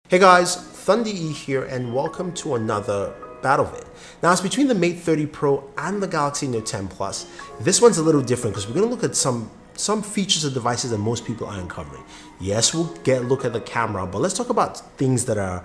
Hey guys, Thunder E here and welcome to another battle vid. Now it's between the Mate 30 Pro and the Galaxy Note 10 Plus. This one's a little different because we're going to look at some features of devices that most people aren't covering. Yes, we'll get a look at the camera, but let's talk about things that are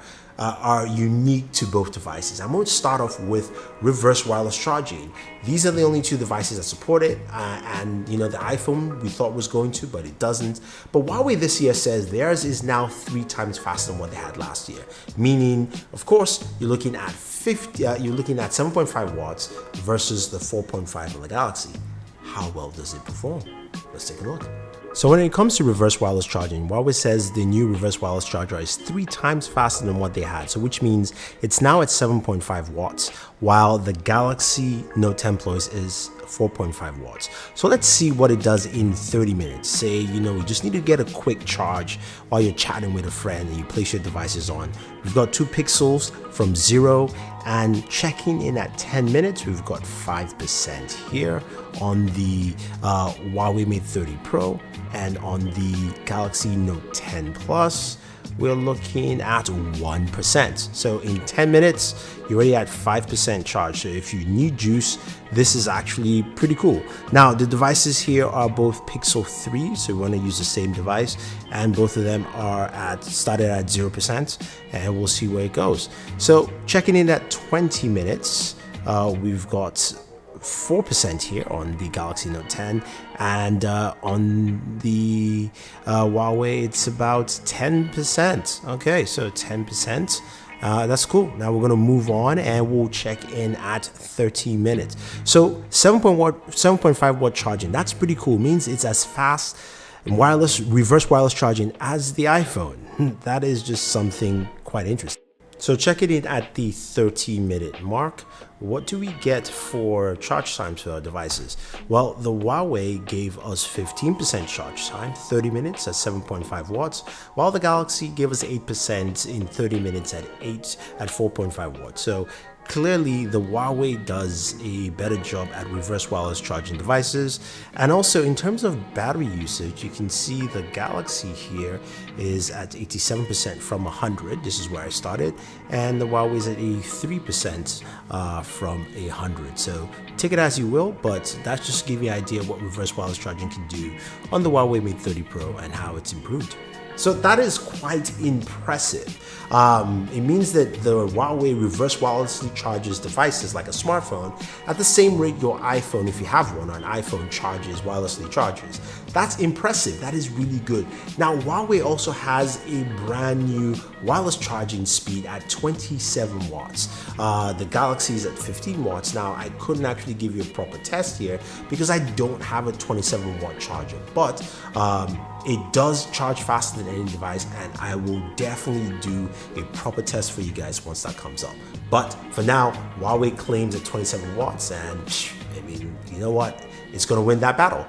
unique to both devices. I'm going to start off with reverse wireless charging. These are the only two devices that support it, and you know, the iPhone we thought was going to, but it doesn't. But Huawei this year says theirs is now 3 times faster than what they had last year. Meaning, of course, you're looking at 7.5 watts versus the 4.5 on the Galaxy. How well does it perform? Let's take a look. So when it comes to reverse wireless charging, Huawei says the new reverse wireless charger is 3 times faster than what they had, so which means it's now at 7.5 watts, while the Galaxy Note 10 Plus is 4.5 watts. So let's see what it does in 30 minutes. Say, you know, you just need to get a quick charge while you're chatting with a friend and you place your devices on. We've got 2 pixels from 0, and checking in at 10 minutes, we've got 5% here on the Huawei Mate 30 Pro, and on the Galaxy Note 10 Plus, we're looking at 1%. So in 10 minutes, you're already at 5% charge. So if you need juice, this is actually pretty cool. Now, the devices here are both Pixel 3, so we want to use the same device, and both of them are started at 0%, and we'll see where it goes. So checking in at 20 minutes, we've got 4% here on the Galaxy Note 10, and on the Huawei it's about 10%. Okay, so 10%. That's cool. Now we're going to move on and we'll check in at 30 minutes. So 7.5 watt charging, that's pretty cool. It means it's as fast and reverse wireless charging as the iPhone. That is just something quite interesting. So checking in at the 30-minute mark, what do we get for charge times for our devices? Well, the Huawei gave us 15% charge time, 30 minutes at 7.5 watts, while the Galaxy gave us 8% in 30 minutes at 4.5 watts. So clearly, the Huawei does a better job at reverse wireless charging devices. And also, in terms of battery usage, you can see the Galaxy here is at 87% from 100. This is where I started. And the Huawei is at 83% from 100. So take it as you will, but that's just to give you an idea of what reverse wireless charging can do on the Huawei Mate 30 Pro and how it's improved. So that is quite impressive. It means that the Huawei reverse wirelessly charges devices like a smartphone at the same rate your iPhone, if you have one, or an iPhone wirelessly charges. That's impressive. That is really good. Now, Huawei also has a brand new wireless charging speed at 27 watts. The Galaxy is at 15 watts. Now, I couldn't actually give you a proper test here because I don't have a 27 watt charger, but it does charge faster than any device, and I will definitely do a proper test for you guys once that comes up. But for now, Huawei claims at 27 watts, and I mean, you know what? It's going to win that battle.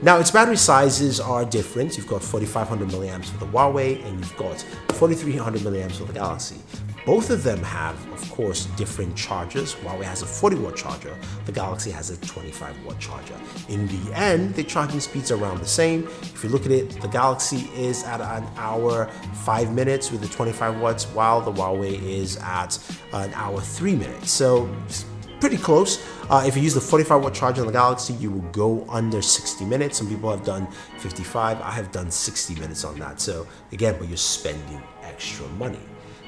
Now, its battery sizes are different. You've got 4,500 milliamps for the Huawei, and you've got 4,300 milliamps for the Galaxy. Both of them have, of course, different chargers. Huawei has a 40 watt charger. The Galaxy has a 25 watt charger. In the end, the charging speeds are around the same. If you look at it, the Galaxy is at an hour 5 minutes with the 25 watts, while the Huawei is at an hour 3 minutes. So pretty close. If you use the 45 watt charger on the Galaxy, you will go under 60 minutes. Some people have done 55. I have done 60 minutes on that. So again, but you're spending extra money.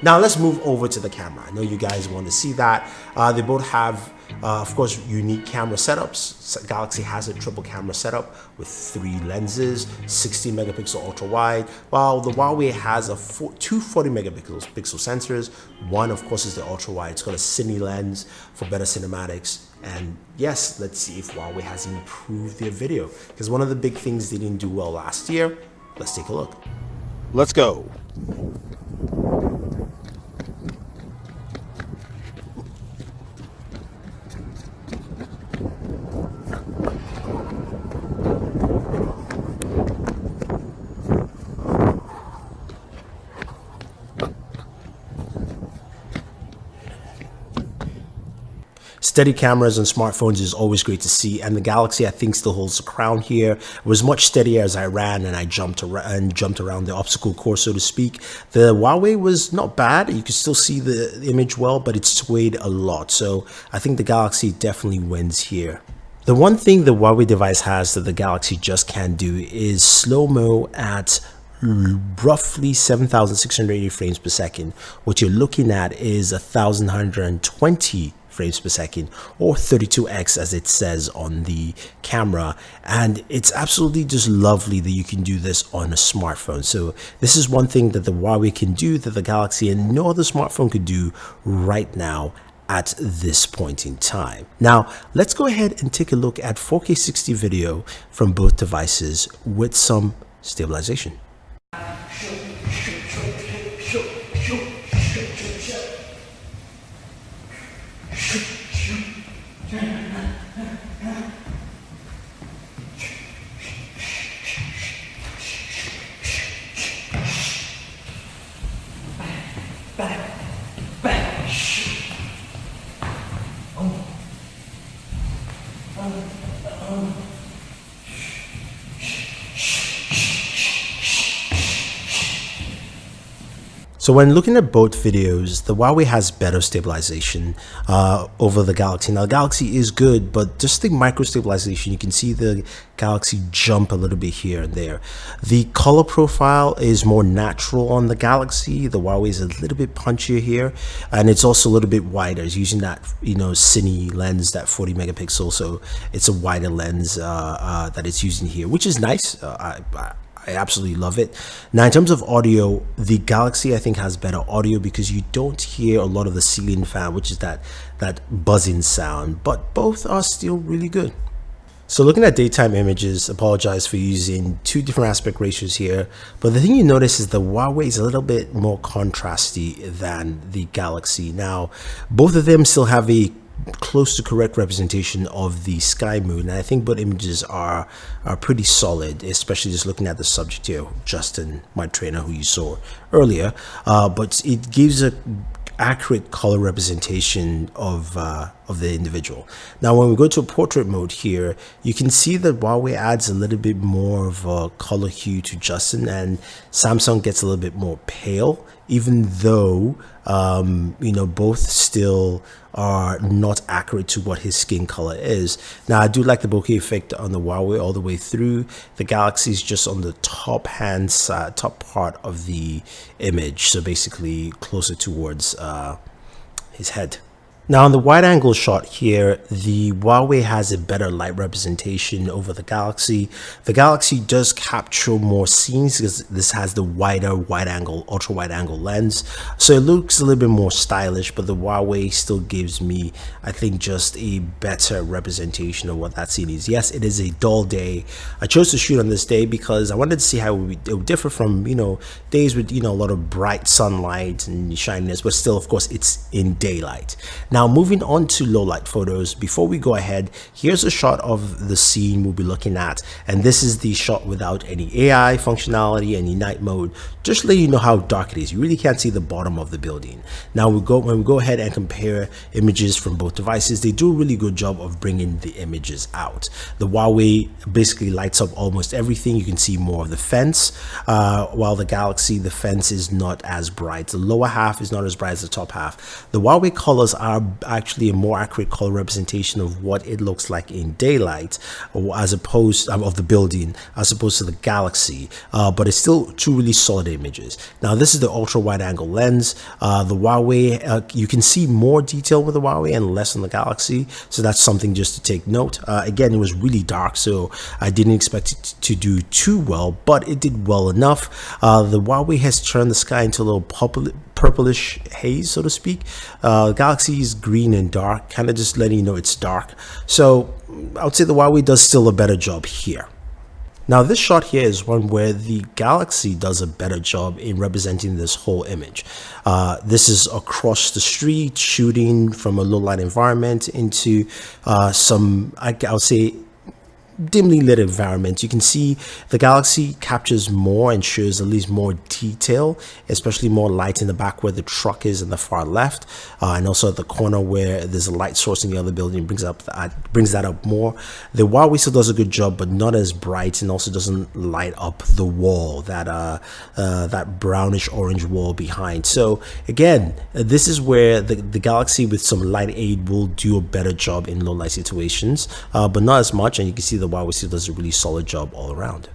Now let's move over to the camera. I know you guys want to see that. They both have, of course, unique camera setups. Galaxy has a triple camera setup with 3 lenses, 16 megapixel ultra wide, while the Huawei has two 40 megapixel sensors. One, of course, is the ultra wide. It's got a cine lens for better cinematics. And yes, let's see if Huawei has improved their video, because one of the big things they didn't do well last year. Let's take a look. Let's go. Steady cameras on smartphones is always great to see, and the Galaxy I think still holds the crown here. It was much steadier as I ran and I jumped around the obstacle course, so to speak. The Huawei was not bad. You can still see the image well, but it swayed a lot. So I think the Galaxy definitely wins here. The one thing the Huawei device has that the Galaxy just can't do is slow-mo at roughly 7,680 frames per second. What you're looking at is 1,120 frames per second, or 32x as it says on the camera, and it's absolutely just lovely that you can do this on a smartphone. So this is one thing that the Huawei can do that the Galaxy and no other smartphone could do right now at this point in time. Now let's go ahead and take a look at 4K 60 video from both devices with some stabilization. So when looking at both videos, the Huawei has better stabilization over the Galaxy. Now the Galaxy is good, but just the micro stabilization, you can see the Galaxy jump a little bit here and there. The color profile is more natural on the Galaxy. The Huawei is a little bit punchier here, and it's also a little bit wider. It's using that, you know, cine lens, that 40 megapixel, so it's a wider lens that it's using here, which is nice. I absolutely love it. Now, in terms of audio, the Galaxy I think has better audio because you don't hear a lot of the ceiling fan, which is that buzzing sound, but both are still really good. So looking at daytime images, apologize for using two different aspect ratios here, but the thing you notice is the Huawei is a little bit more contrasty than the Galaxy. Now, both of them still have a close to correct representation of the sky moon, and I think both images are pretty solid, especially just looking at the subject here, Justin, my trainer, who you saw earlier. But it gives a accurate color representation of the individual. Now when we go to portrait mode here, you can see that Huawei adds a little bit more of a color hue to Justin, and Samsung gets a little bit more pale, even though you know, both still are not accurate to what his skin color is. Now I do like the bokeh effect on the Huawei all the way through. The Galaxy is just on the top hand side, top part of the image, so basically closer towards his head. Now on the wide angle shot here, the Huawei has a better light representation over the Galaxy. The Galaxy does capture more scenes because this has the wider wide angle, ultra wide angle lens. So it looks a little bit more stylish, but the Huawei still gives me, I think, just a better representation of what that scene is. Yes, it is a dull day. I chose to shoot on this day because I wanted to see how it would differ from, you know, days with, you know, a lot of bright sunlight and shininess, but still, of course, it's in daylight. Now moving on to low light photos, before we go ahead, here's a shot of the scene we'll be looking at, and this is the shot without any AI functionality, any night mode, just to let you know how dark it is. You really can't see the bottom of the building. Now when we go ahead and compare images from both devices, they do a really good job of bringing the images out. The Huawei basically lights up almost everything. You can see more of the fence, while the Galaxy, the fence is not as bright. The lower half is not as bright as the top half. The Huawei colors are actually a more accurate color representation of what it looks like in daylight, as opposed of the building, as opposed to the Galaxy, but it's still two really solid images. Now this is the ultra wide angle lens. The Huawei, you can see more detail with the Huawei and less on the Galaxy, so that's something just to take note. Again, it was really dark, so I didn't expect it to do too well, but it did well enough. The Huawei has turned the sky into a little purplish haze, so to speak. Galaxy is green and dark, kind of just letting you know it's dark. So I would say the Huawei does still a better job here. Now this shot here is one where the Galaxy does a better job in representing this whole image. This is across the street, shooting from a low light environment into some, I would say, dimly lit environment, you can see the Galaxy captures more and shows at least more detail, especially more light in the back where the truck is in the far left, and also at the corner where there's a light source in the other building. Brings that up more. The Huawei still does a good job, but not as bright, and also doesn't light up the wall, that brownish orange wall behind. So again, this is where the Galaxy with some light aid will do a better job in low light situations, but not as much. And you can see the Huawei still does a really solid job all around.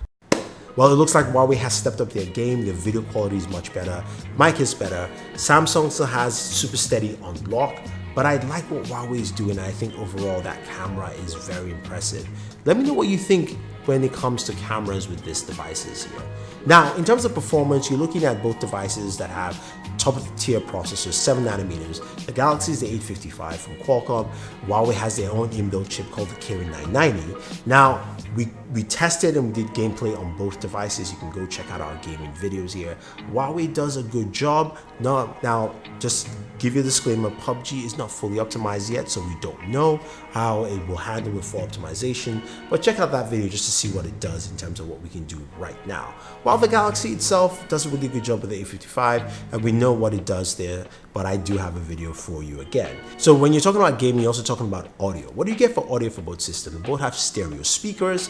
Well, it looks like Huawei has stepped up their game. Their video quality is much better. Mic is better. Samsung still has super steady on lock, but I like what Huawei is doing. I think overall that camera is very impressive. Let me know what you think when it comes to cameras with these devices here. Now, in terms of performance, you're looking at both devices that have top of the tier processors, 7 nanometers. The Galaxy is the 855 from Qualcomm. Huawei has their own inbuilt chip called the Kirin 990. Now, we tested and we did gameplay on both devices. You can go check out our gaming videos here. Huawei does a good job. Now, just give you a disclaimer, PUBG is not fully optimized yet, so we don't know how it will handle with full optimization, but check out that video just to see what it does in terms of what we can do right now. While the Galaxy itself does a really good job with the 855, and we know what it does there, but I do have a video for you again. So when you're talking about gaming, you're also talking about audio. What do you get for audio for both systems? They both have stereo speakers.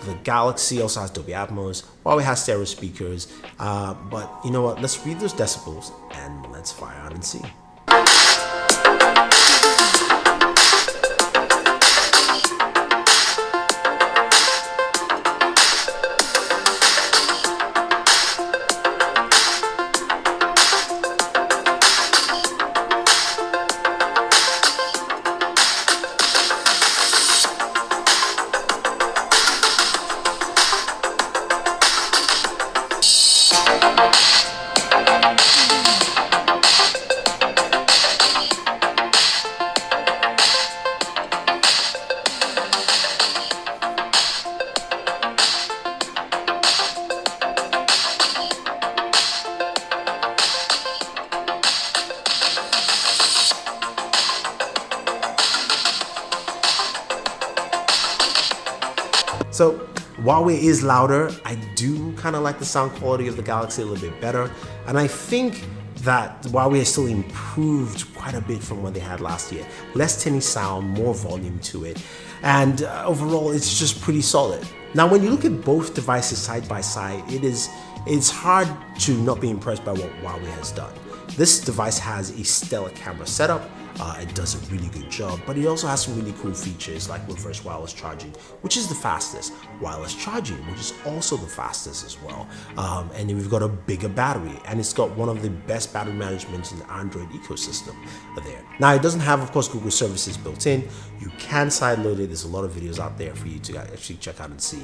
The Galaxy also has Dolby Atmos. Huawei has stereo speakers, but you know what? Let's read those decibels and let's fire on and see. So Huawei is louder. I do kind of like the sound quality of the Galaxy a little bit better. And I think that Huawei has still improved quite a bit from what they had last year. Less tinny sound, more volume to it. And overall, it's just pretty solid. Now, when you look at both devices side by side, it's hard to not be impressed by what Huawei has done. This device has a stellar camera setup. It does a really good job, but it also has some really cool features like reverse wireless charging, which is the fastest, wireless charging, which is also the fastest as well. And then we've got a bigger battery, and it's got one of the best battery management in the Android ecosystem there. Now, it doesn't have, of course, Google services built in. You can sideload it. There's a lot of videos out there for you to actually check out and see.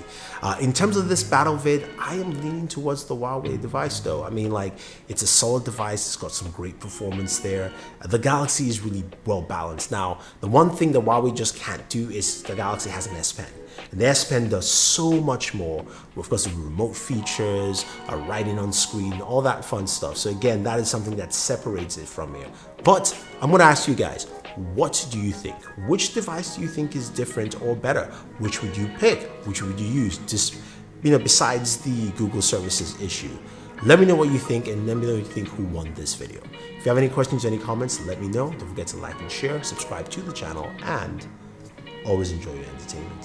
In terms of this battle vid, I am leaning towards the Huawei device though. I mean, like, it's a solid device. It's got some great performance there. The Galaxy is really well balanced. Now, the one thing that Huawei just can't do is the Galaxy has an S Pen. And the S Pen does so much more, of course, the remote features, writing on screen, all that fun stuff. So again, that is something that separates it from here. But I'm gonna ask you guys, what do you think? Which device do you think is different or better? Which would you pick? Which would you use? Just, besides the Google services issue. Let me know what you think, and let me know what you think who won this video. If you have any questions or any comments, let me know. Don't forget to like and share, subscribe to the channel, and always enjoy your entertainment.